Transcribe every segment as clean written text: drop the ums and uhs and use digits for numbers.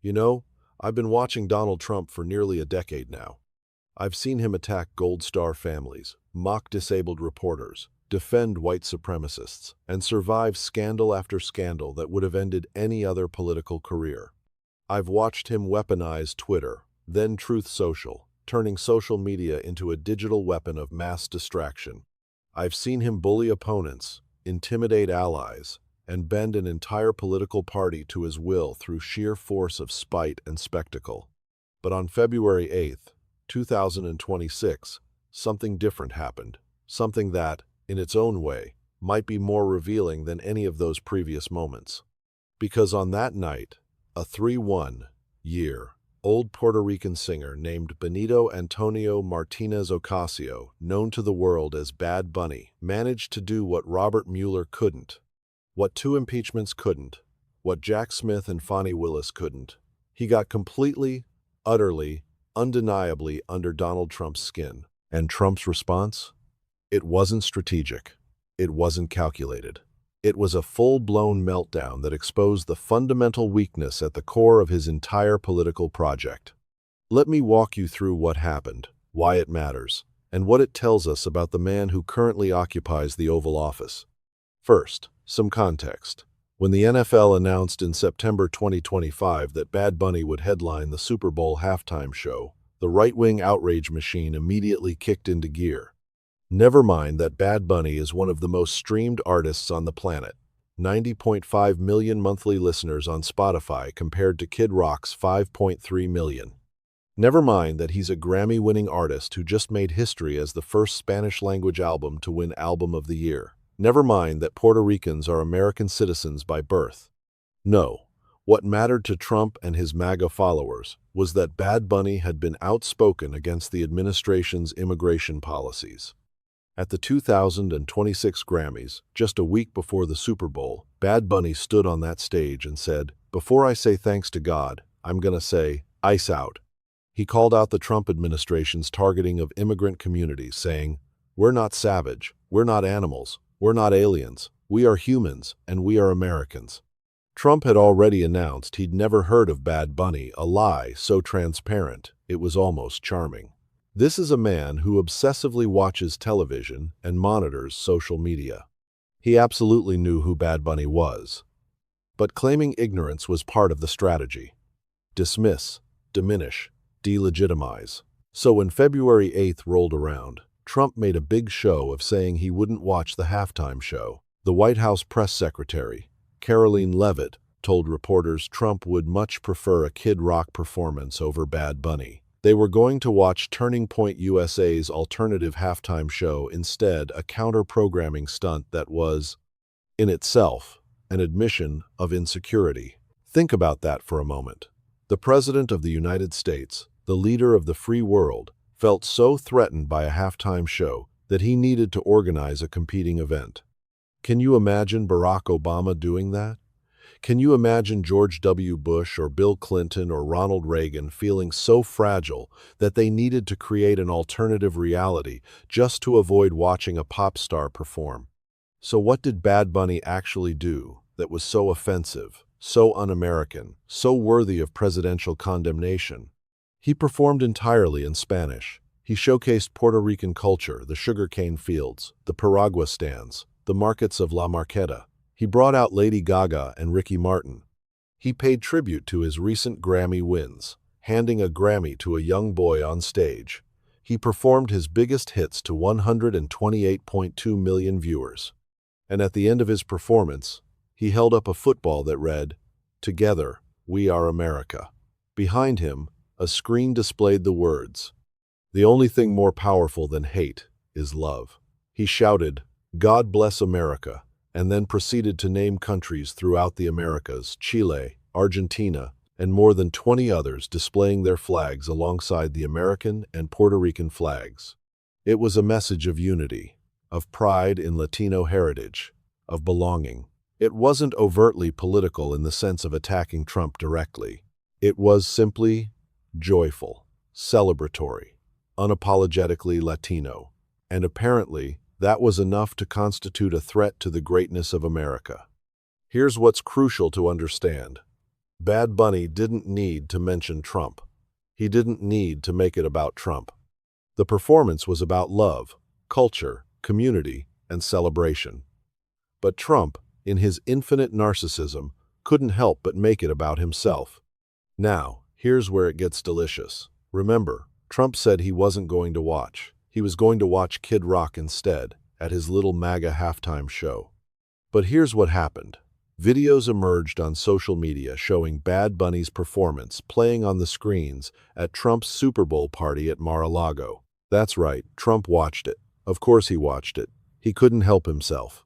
You know, I've been watching Donald Trump for nearly a decade now. I've seen him attack Gold Star families, mock disabled reporters, defend white supremacists, and survive scandal after scandal that would have ended any other political career. I've watched him weaponize Twitter, then Truth Social, turning social media into a digital weapon of mass distraction. I've seen him bully opponents, intimidate allies, and bend an entire political party to his will through sheer force of spite and spectacle. But on February 8th, 2026, something different happened. Something that, in its own way, might be more revealing than any of those previous moments. Because on that night, a 31-year-old Puerto Rican singer named Benito Antonio Martinez Ocasio, known to the world as Bad Bunny, managed to do what Robert Mueller couldn't, what two impeachments couldn't, what Jack Smith and Fani Willis couldn't. He got completely, utterly, undeniably under Donald Trump's skin. And Trump's response? It wasn't strategic. It wasn't calculated. It was a full-blown meltdown that exposed the fundamental weakness at the core of his entire political project. Let me walk you through what happened, why it matters, and what it tells us about the man who currently occupies the Oval Office. First, some context. When the NFL announced in September 2025 that Bad Bunny would headline the Super Bowl halftime show, the right-wing outrage machine immediately kicked into gear. Never mind that Bad Bunny is one of the most streamed artists on the planet, 90.5 million monthly listeners on Spotify compared to Kid Rock's 5.3 million. Never mind that he's a Grammy-winning artist who just made history as the first Spanish-language album to win Album of the Year. Never mind that Puerto Ricans are American citizens by birth. No, what mattered to Trump and his MAGA followers was that Bad Bunny had been outspoken against the administration's immigration policies. At the 2026 Grammys, just a week before the Super Bowl, Bad Bunny stood on that stage and said, "Before I say thanks to God, I'm gonna say, ice out." He called out the Trump administration's targeting of immigrant communities, saying, "We're not savage, we're not animals, we're not aliens, we are humans, and we are Americans." Trump had already announced he'd never heard of Bad Bunny, a lie so transparent, it was almost charming. This is a man who obsessively watches television and monitors social media. He absolutely knew who Bad Bunny was. But claiming ignorance was part of the strategy. Dismiss, diminish, delegitimize. So when February 8th rolled around, Trump made a big show of saying he wouldn't watch the halftime show. The White House press secretary, Caroline Leavitt, told reporters Trump would much prefer a Kid Rock performance over Bad Bunny. They were going to watch Turning Point USA's alternative halftime show instead, a counter-programming stunt that was, in itself, an admission of insecurity. Think about that for a moment. The President of the United States, the leader of the free world, felt so threatened by a halftime show that he needed to organize a competing event. Can you imagine Barack Obama doing that? Can you imagine George W. Bush or Bill Clinton or Ronald Reagan feeling so fragile that they needed to create an alternative reality just to avoid watching a pop star perform? So what did Bad Bunny actually do that was so offensive, so un-American, so worthy of presidential condemnation? He performed entirely in Spanish. He showcased Puerto Rican culture, the sugarcane fields, the piragua stands, the markets of La Marqueta. He brought out Lady Gaga and Ricky Martin. He paid tribute to his recent Grammy wins, handing a Grammy to a young boy on stage. He performed his biggest hits to 128.2 million viewers. And at the end of his performance, he held up a football that read, "Together, we are America." Behind him, a screen displayed the words, "The only thing more powerful than hate is love." He shouted, "God bless America," and then proceeded to name countries throughout the Americas, Chile, Argentina, and more than 20 others displaying their flags alongside the American and Puerto Rican flags. It was a message of unity, of pride in Latino heritage, of belonging. It wasn't overtly political in the sense of attacking Trump directly. It was simply joyful, celebratory, unapologetically Latino, and apparently that was enough to constitute a threat to the greatness of America. Here's what's crucial to understand. Bad Bunny didn't need to mention Trump. He didn't need to make it about Trump. The performance was about love, culture, community, and celebration. But Trump, in his infinite narcissism, couldn't help but make it about himself. Now, here's where it gets delicious. Remember, Trump said he wasn't going to watch. He was going to watch Kid Rock instead, at his little MAGA halftime show. But here's what happened. Videos emerged on social media showing Bad Bunny's performance playing on the screens at Trump's Super Bowl party at Mar-a-Lago. That's right, Trump watched it. Of course he watched it. He couldn't help himself.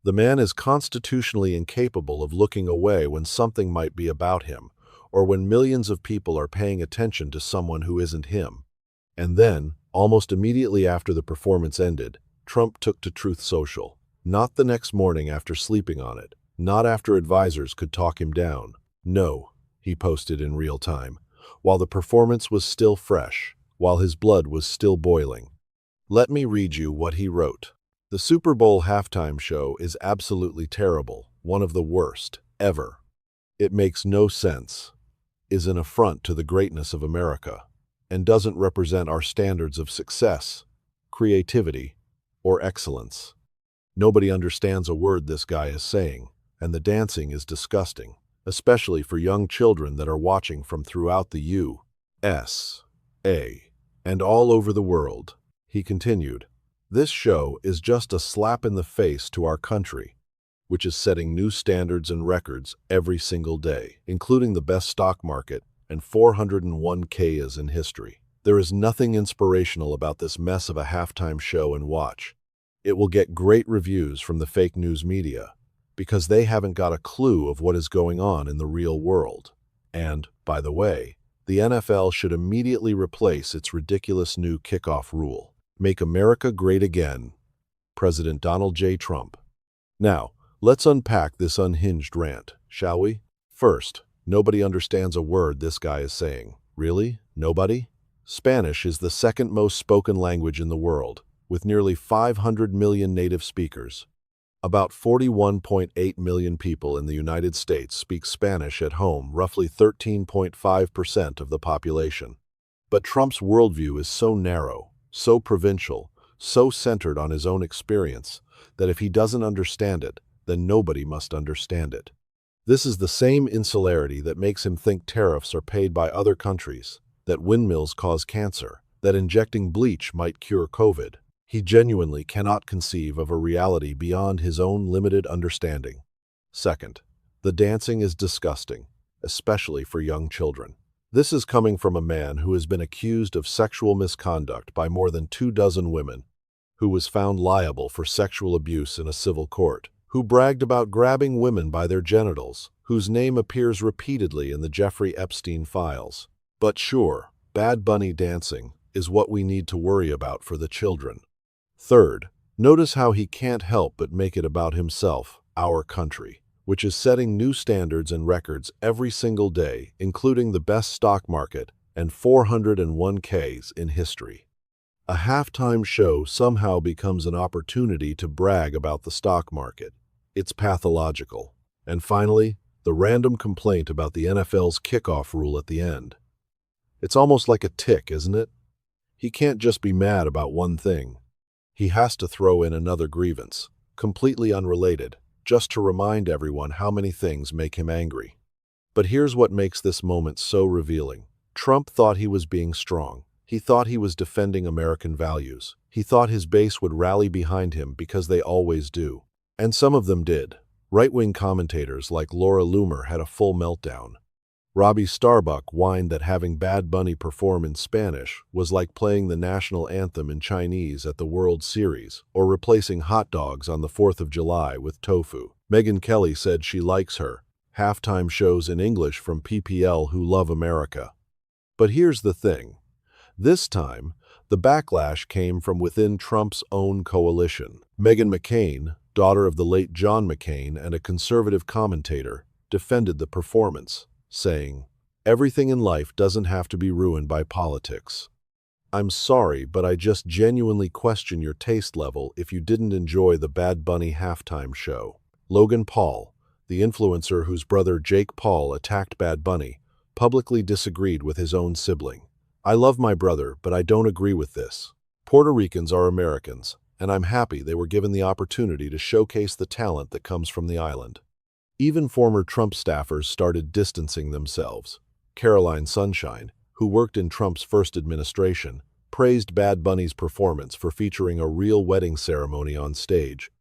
The man is constitutionally incapable of looking away when something might be about him, or when millions of people are paying attention to someone who isn't him. And then, almost immediately after the performance ended, Trump took to Truth Social. Not the next morning after sleeping on it. Not after advisors could talk him down. No, he posted in real time, while the performance was still fresh, while his blood was still boiling. Let me read you what he wrote. The Super Bowl halftime show is absolutely terrible, one of the worst, ever. It makes no sense, is an affront to the greatness of America, and doesn't represent our standards of success, creativity, or excellence. Nobody understands a word this guy is saying, and the dancing is disgusting, especially for young children that are watching from throughout the U.S.A. and all over the world. He continued, "This show is just a slap in the face to our country, which is setting new standards and records every single day, including the best stock market and 401Ks in history. There is nothing inspirational about this mess of a halftime show and watch. It will get great reviews from the fake news media, because they haven't got a clue of what is going on in the real world. And, by the way, the NFL should immediately replace its ridiculous new kickoff rule. Make America great again. President Donald J. Trump." Now, let's unpack this unhinged rant, shall we? First, nobody understands a word this guy is saying. Really? Nobody? Spanish is the second most spoken language in the world, with nearly 500 million native speakers. About 41.8 million people in the United States speak Spanish at home, roughly 13.5% of the population. But Trump's worldview is so narrow, so provincial, so centered on his own experience, that if he doesn't understand it, then nobody must understand it. This is the same insularity that makes him think tariffs are paid by other countries, that windmills cause cancer, that injecting bleach might cure COVID. He genuinely cannot conceive of a reality beyond his own limited understanding. Second, the dancing is disgusting, especially for young children. This is coming from a man who has been accused of sexual misconduct by more than 24 women, who was found liable for sexual abuse in a civil court, who bragged about grabbing women by their genitals, whose name appears repeatedly in the Jeffrey Epstein files. But sure, Bad Bunny dancing is what we need to worry about for the children. Third, notice how he can't help but make it about himself, our country, which is setting new standards and records every single day, including the best stock market and 401Ks in history. A halftime show somehow becomes an opportunity to brag about the stock market. It's pathological. And finally, the random complaint about the NFL's kickoff rule at the end. It's almost like a tick, isn't it? He can't just be mad about one thing. He has to throw in another grievance, completely unrelated, just to remind everyone how many things make him angry. But here's what makes this moment so revealing. Trump thought he was being strong. He thought he was defending American values. He thought his base would rally behind him because they always do. And some of them did. Right-wing commentators like Laura Loomer had a full meltdown. Robbie Starbuck whined that having Bad Bunny perform in Spanish was like playing the national anthem in Chinese at the World Series or replacing hot dogs on the 4th of July with tofu. Megyn Kelly said she likes her halftime shows in English from PPL who love America. But here's the thing. This time, the backlash came from within Trump's own coalition. Meghan McCain, daughter of the late John McCain and a conservative commentator, defended the performance, saying, "Everything in life doesn't have to be ruined by politics. I'm sorry, but I just genuinely question your taste level if you didn't enjoy the Bad Bunny halftime show." Logan Paul, the influencer whose brother Jake Paul attacked Bad Bunny, publicly disagreed with his own sibling. "I love my brother, but I don't agree with this. Puerto Ricans are Americans, and I'm happy they were given the opportunity to showcase the talent that comes from the island." Even former Trump staffers started distancing themselves. Caroline Sunshine, who worked in Trump's first administration, praised Bad Bunny's performance for featuring a real wedding ceremony on stage,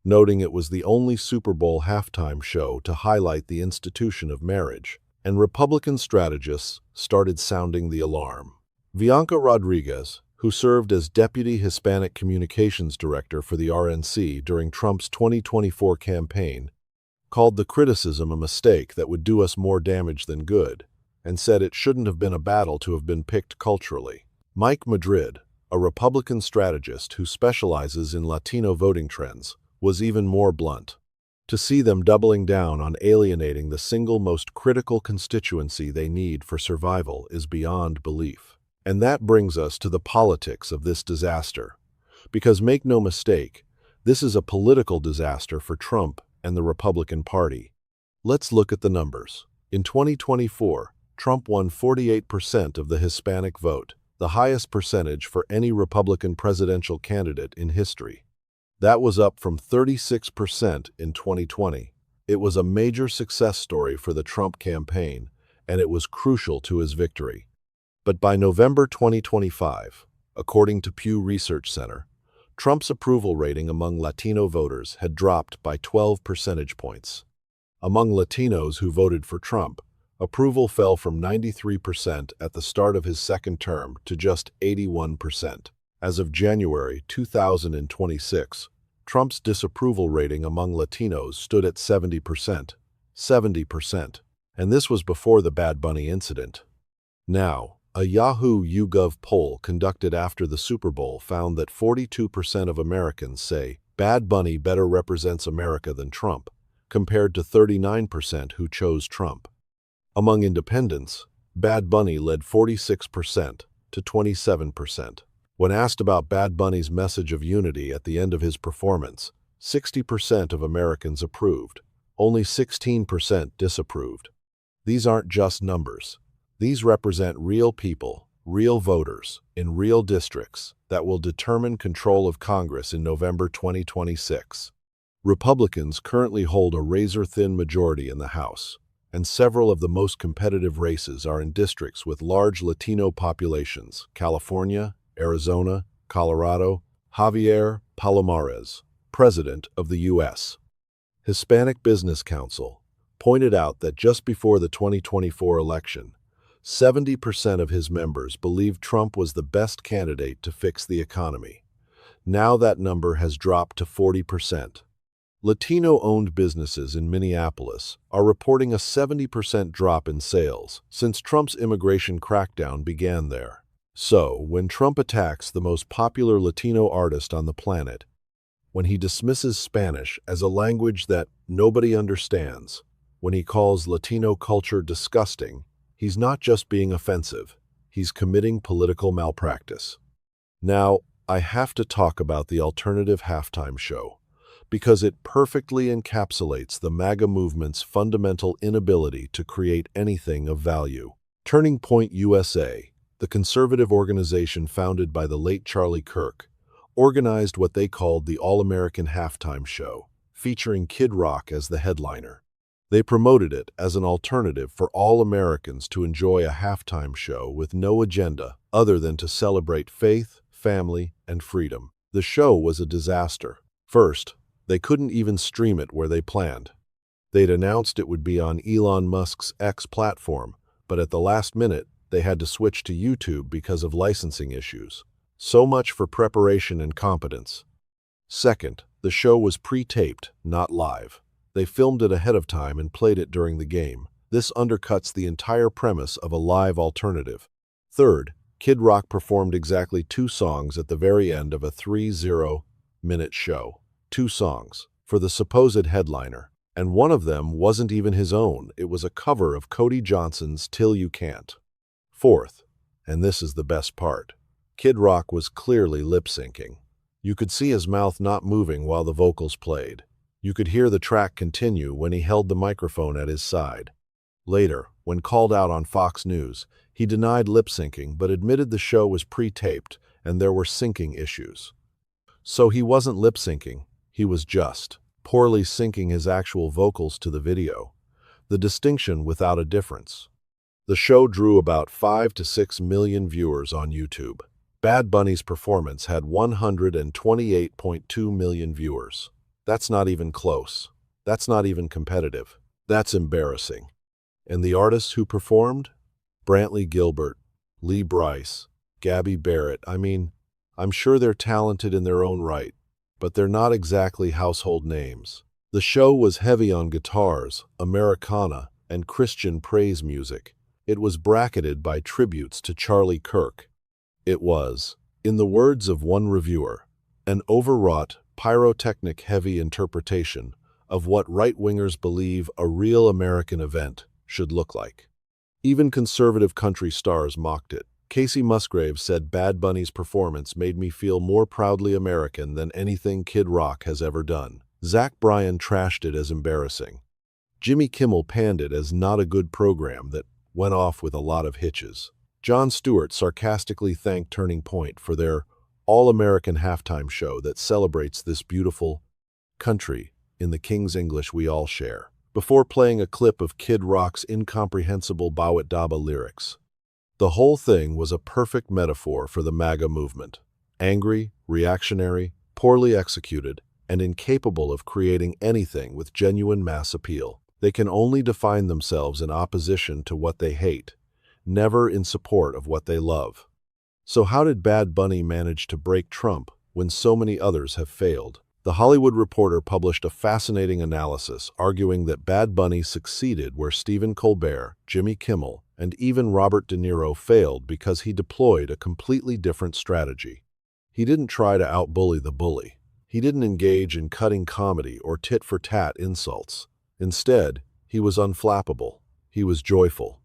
noting it was the only Super Bowl halftime show to highlight the institution of marriage. And Republican strategists started sounding the alarm. Bianca Rodriguez, who served as Deputy Hispanic Communications Director for the RNC during Trump's 2024 campaign, called the criticism a mistake that would do us more damage than good, and said it shouldn't have been a battle to have been picked culturally. Mike Madrid, a Republican strategist who specializes in Latino voting trends, was even more blunt. To see them doubling down on alienating the single most critical constituency they need for survival is beyond belief. And that brings us to the politics of this disaster. Because make no mistake, this is a political disaster for Trump and the Republican Party. Let's look at the numbers. In 2024, Trump won 48% of the Hispanic vote, the highest percentage for any Republican presidential candidate in history. That was up from 36% in 2020. It was a major success story for the Trump campaign, and it was crucial to his victory. But by November 2025, according to Pew Research Center, Trump's approval rating among Latino voters had dropped by 12 percentage points. Among Latinos who voted for Trump, approval fell from 93% at the start of his second term to just 81%. As of January 2026, Trump's disapproval rating among Latinos stood at 70%. 70%. And this was before the Bad Bunny incident. Now, a Yahoo YouGov poll conducted after the Super Bowl found that 42% of Americans say Bad Bunny better represents America than Trump, compared to 39% who chose Trump. Among independents, Bad Bunny led 46% to 27%. When asked about Bad Bunny's message of unity at the end of his performance, 60% of Americans approved. Only 16% disapproved. These aren't just numbers. These represent real people, real voters, in real districts that will determine control of Congress in November 2026. Republicans currently hold a razor-thin majority in the House, and several of the most competitive races are in districts with large Latino populations: California, Arizona, Colorado. Javier Palomares, President of the U.S. Hispanic Business Council, pointed out that just before the 2024 election, 70% of his members believed Trump was the best candidate to fix the economy. Now that number has dropped to 40%. Latino-owned businesses in Minneapolis are reporting a 70% drop in sales since Trump's immigration crackdown began there. So, when Trump attacks the most popular Latino artist on the planet, when he dismisses Spanish as a language that nobody understands, when he calls Latino culture disgusting, he's not just being offensive, he's committing political malpractice. Now, I have to talk about the alternative halftime show, because it perfectly encapsulates the MAGA movement's fundamental inability to create anything of value. Turning Point USA, the conservative organization founded by the late Charlie Kirk, organized what they called the All-American Halftime Show, featuring Kid Rock as the headliner. They promoted it as an alternative for all Americans to enjoy a halftime show with no agenda other than to celebrate faith, family, and freedom. The show was a disaster. First, they couldn't even stream it where they planned. They'd announced it would be on Elon Musk's X platform, but at the last minute, they had to switch to YouTube because of licensing issues. So much for preparation and competence. Second, the show was pre-taped, not live. They filmed it ahead of time and played it during the game. This undercuts the entire premise of a live alternative. Third, Kid Rock performed exactly 2 songs at the very end of a 30-minute show. 2 songs, for the supposed headliner. And one of them wasn't even his own. It was a cover of Cody Johnson's Till You Can't. Fourth, and this is the best part, Kid Rock was clearly lip-syncing. You could see his mouth not moving while the vocals played. You could hear the track continue when he held the microphone at his side. Later, when called out on Fox News, he denied lip-syncing but admitted the show was pre-taped and there were syncing issues. So he wasn't lip-syncing, he was just poorly syncing his actual vocals to the video. The distinction without a difference. The show drew about 5 to 6 million viewers on YouTube. Bad Bunny's performance had 128.2 million viewers. That's not even close. That's not even competitive. That's embarrassing. And the artists who performed? Brantley Gilbert, Lee Brice, Gabby Barrett. I'm sure they're talented in their own right, but they're not exactly household names. The show was heavy on guitars, Americana, and Christian praise music. It was bracketed by tributes to Charlie Kirk. It was, in the words of one reviewer, an overwrought, pyrotechnic-heavy interpretation of what right-wingers believe a real American event should look like. Even conservative country stars mocked it. Casey Musgraves said Bad Bunny's performance made me feel more proudly American than anything Kid Rock has ever done. Zach Bryan trashed it as embarrassing. Jimmy Kimmel panned it as not a good program that went off with a lot of hitches. Jon Stewart sarcastically thanked Turning Point for their all-American halftime show that celebrates this beautiful country in the King's English we all share, before playing a clip of Kid Rock's incomprehensible Bawit Daba lyrics. The whole thing was a perfect metaphor for the MAGA movement. Angry, reactionary, poorly executed, and incapable of creating anything with genuine mass appeal. They can only define themselves in opposition to what they hate, never in support of what they love. So how did Bad Bunny manage to break Trump when so many others have failed? The Hollywood Reporter published a fascinating analysis arguing that Bad Bunny succeeded where Stephen Colbert, Jimmy Kimmel, and even Robert De Niro failed because he deployed a completely different strategy. He didn't try to outbully the bully. He didn't engage in cutting comedy or tit-for-tat insults. Instead, he was unflappable. He was joyful.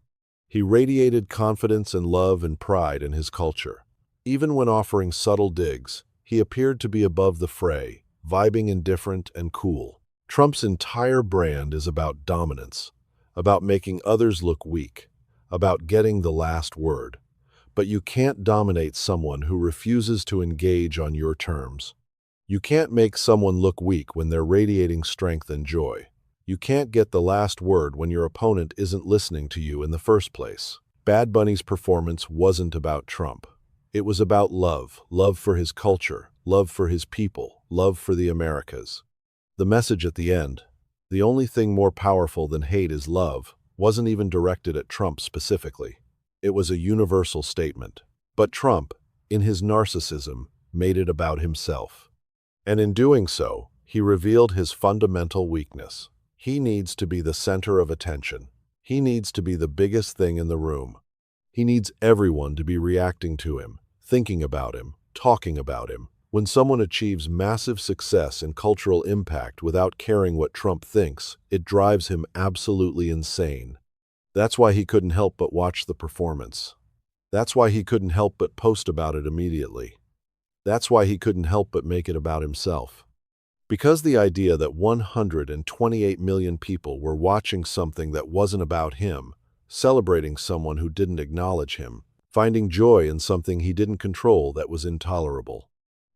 He radiated confidence and love and pride in his culture. Even when offering subtle digs, he appeared to be above the fray, vibing indifferent and cool. Trump's entire brand is about dominance, about making others look weak, about getting the last word. But you can't dominate someone who refuses to engage on your terms. You can't make someone look weak when they're radiating strength and joy. You can't get the last word when your opponent isn't listening to you in the first place. Bad Bunny's performance wasn't about Trump. It was about love, love for his culture, love for his people, love for the Americas. The message at the end, the only thing more powerful than hate is love, wasn't even directed at Trump specifically. It was a universal statement. But Trump, in his narcissism, made it about himself. And in doing so, he revealed his fundamental weakness. He needs to be the center of attention. He needs to be the biggest thing in the room. He needs everyone to be reacting to him, thinking about him, talking about him. When someone achieves massive success and cultural impact without caring what Trump thinks, it drives him absolutely insane. That's why he couldn't help but watch the performance. That's why he couldn't help but post about it immediately. That's why he couldn't help but make it about himself. Because the idea that 128 million people were watching something that wasn't about him, celebrating someone who didn't acknowledge him, finding joy in something he didn't control, that was intolerable.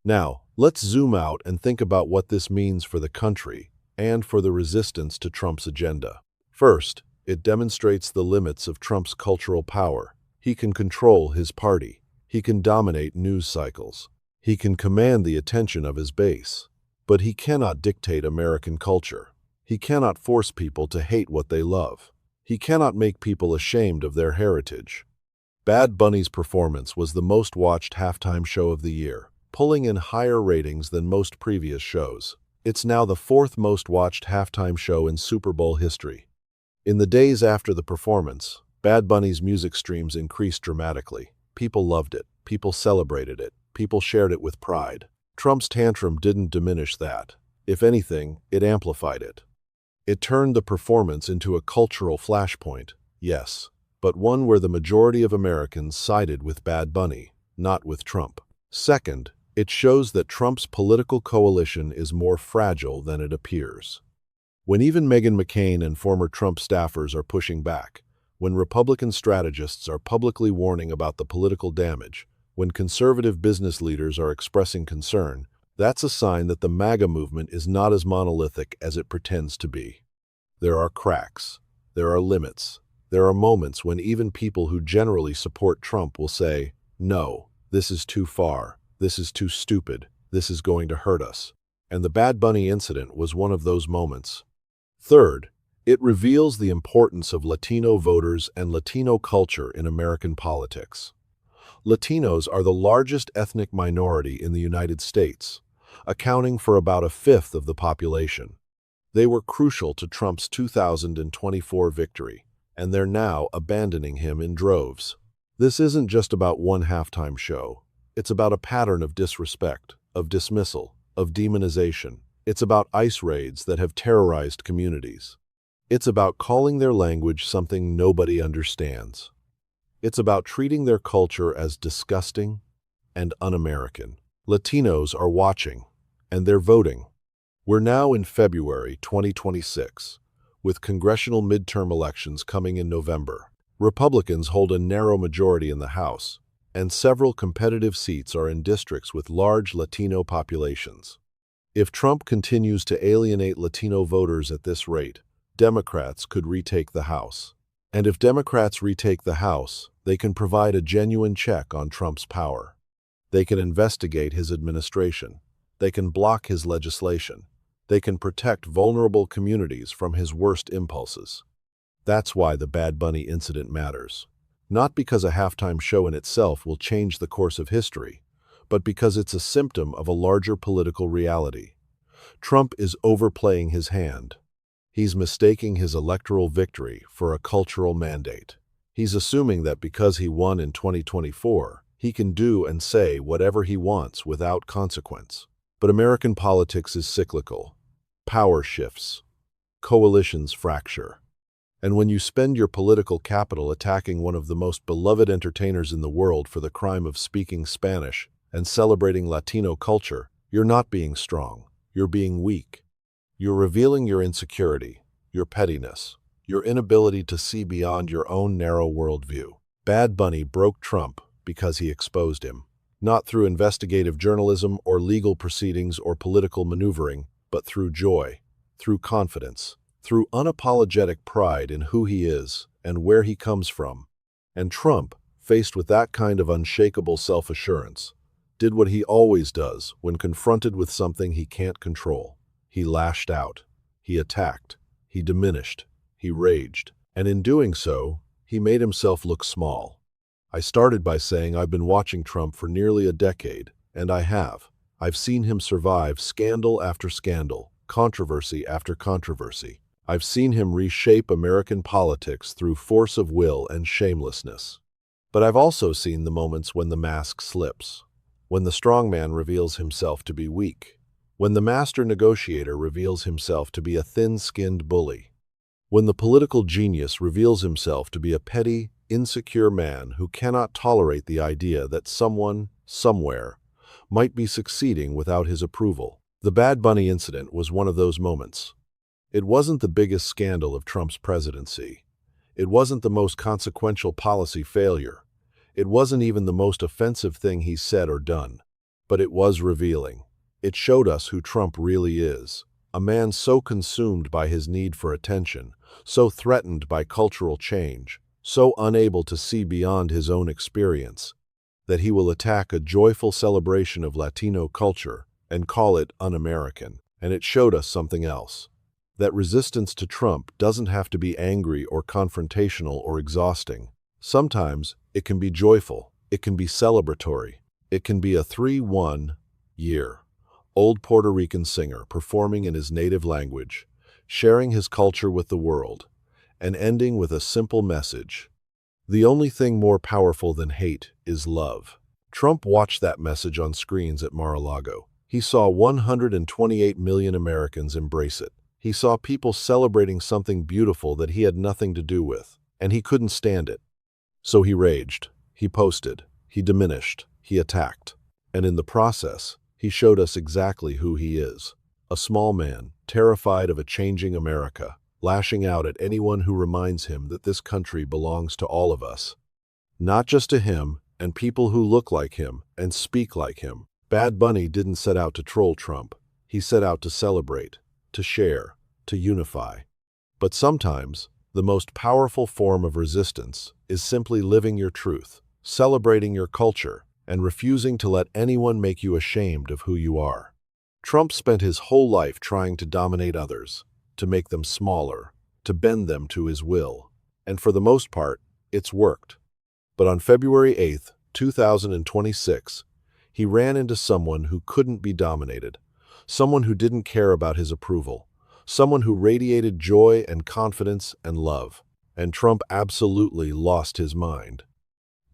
Now, let's zoom out and think about what this means for the country and for the resistance to Trump's agenda. First, it demonstrates the limits of Trump's cultural power. He can control his party. He can dominate news cycles. He can command the attention of his base. But he cannot dictate American culture. He cannot force people to hate what they love. He cannot make people ashamed of their heritage. Bad Bunny's performance was the most watched halftime show of the year, pulling in higher ratings than most previous shows. It's now the fourth most watched halftime show in Super Bowl history. In the days after the performance, Bad Bunny's music streams increased dramatically. People loved it. People celebrated it. People shared it with pride. Trump's tantrum didn't diminish that. If anything, it amplified it. It turned the performance into a cultural flashpoint, yes, but one where the majority of Americans sided with Bad Bunny, not with Trump. Second, It shows that Trump's political coalition is more fragile than it appears. When even Meghan McCain and former Trump staffers are pushing back, when Republican strategists are publicly warning about the political damage, when conservative business leaders are expressing concern, that's a sign that the MAGA movement is not as monolithic as it pretends to be. There are cracks. There are limits. There are moments when even people who generally support Trump will say, "No, this is too far. This is too stupid. This is going to hurt us." And the Bad Bunny incident was one of those moments. Third, it reveals the importance of Latino voters and Latino culture in American politics. Latinos are the largest ethnic minority in the United States, accounting for about a fifth of the population. They were crucial to Trump's 2024 victory, and they're now abandoning him in droves. This isn't just about one halftime show. It's about a pattern of disrespect, of dismissal, of demonization. It's about ICE raids that have terrorized communities. It's about calling their language something nobody understands. It's about treating their culture as disgusting and un-American. Latinos are watching, and they're voting. We're now in February 2026, with congressional midterm elections coming in November. Republicans hold a narrow majority in the House, and several competitive seats are in districts with large Latino populations. If Trump continues to alienate Latino voters at this rate, Democrats could retake the House. And if Democrats retake the House, they can provide a genuine check on Trump's power. They can investigate his administration. They can block his legislation. They can protect vulnerable communities from his worst impulses. That's why the Bad Bunny incident matters. Not because a halftime show in itself will change the course of history, but because it's a symptom of a larger political reality. Trump is overplaying his hand. He's mistaking his electoral victory for a cultural mandate. He's assuming that because he won in 2024, he can do and say whatever he wants without consequence. But American politics is cyclical. Power shifts. Coalitions fracture. And when you spend your political capital attacking one of the most beloved entertainers in the world for the crime of speaking Spanish and celebrating Latino culture, you're not being strong. You're being weak. You're revealing your insecurity, your pettiness, your inability to see beyond your own narrow worldview. Bad Bunny broke Trump because he exposed him, not through investigative journalism or legal proceedings or political maneuvering, but through joy, through confidence, through unapologetic pride in who he is and where he comes from. And Trump, faced with that kind of unshakable self-assurance, did what he always does when confronted with something he can't control. He lashed out, he attacked, he diminished, he raged, and in doing so, he made himself look small. I started by saying I've been watching Trump for nearly a decade, and I have. I've seen him survive scandal after scandal, controversy after controversy. I've seen him reshape American politics through force of will and shamelessness. But I've also seen the moments when the mask slips, when the strongman reveals himself to be weak, when the master negotiator reveals himself to be a thin-skinned bully, when the political genius reveals himself to be a petty, insecure man who cannot tolerate the idea that someone, somewhere, might be succeeding without his approval. The Bad Bunny incident was one of those moments. It wasn't the biggest scandal of Trump's presidency. It wasn't the most consequential policy failure. It wasn't even the most offensive thing he's said or done. But it was revealing. It showed us who Trump really is, a man so consumed by his need for attention, so threatened by cultural change, so unable to see beyond his own experience, that he will attack a joyful celebration of Latino culture and call it un-American. And it showed us something else, that resistance to Trump doesn't have to be angry or confrontational or exhausting. Sometimes it can be joyful, it can be celebratory, it can be a 3-1 year. Old Puerto Rican singer performing in his native language, sharing his culture with the world, and ending with a simple message. The only thing more powerful than hate is love. Trump watched that message on screens at Mar-a-Lago. He saw 128 million Americans embrace it. He saw people celebrating something beautiful that he had nothing to do with, and he couldn't stand it. So he raged, he posted, he diminished, he attacked. And in the process, he showed us exactly who he is. A small man, terrified of a changing America, lashing out at anyone who reminds him that this country belongs to all of us. Not just to him and people who look like him and speak like him. Bad Bunny didn't set out to troll Trump. He set out to celebrate, to share, to unify. But sometimes, the most powerful form of resistance is simply living your truth, celebrating your culture, and refusing to let anyone make you ashamed of who you are. Trump spent his whole life trying to dominate others, to make them smaller, to bend them to his will. And for the most part, it's worked. But on February 8, 2026, he ran into someone who couldn't be dominated, someone who didn't care about his approval, someone who radiated joy and confidence and love. And Trump absolutely lost his mind.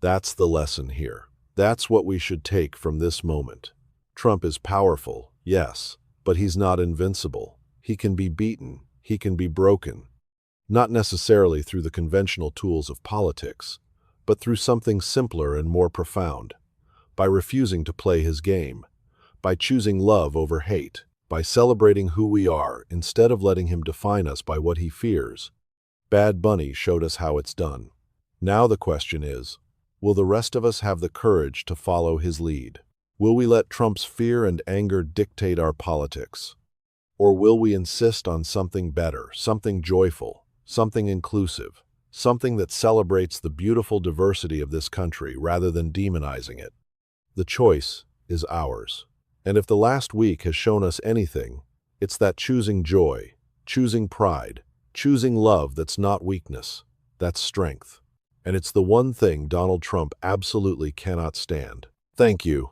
That's the lesson here. That's what we should take from this moment. Trump is powerful, yes, but he's not invincible. He can be beaten. He can be broken. Not necessarily through the conventional tools of politics, but through something simpler and more profound. By refusing to play his game. By choosing love over hate. By celebrating who we are instead of letting him define us by what he fears. Bad Bunny showed us how it's done. Now the question is, will the rest of us have the courage to follow his lead? Will we let Trump's fear and anger dictate our politics? Or will we insist on something better, something joyful, something inclusive, something that celebrates the beautiful diversity of this country rather than demonizing it? The choice is ours. And if the last week has shown us anything, it's that choosing joy, choosing pride, choosing love that's not weakness, that's strength. And it's the one thing Donald Trump absolutely cannot stand. Thank you.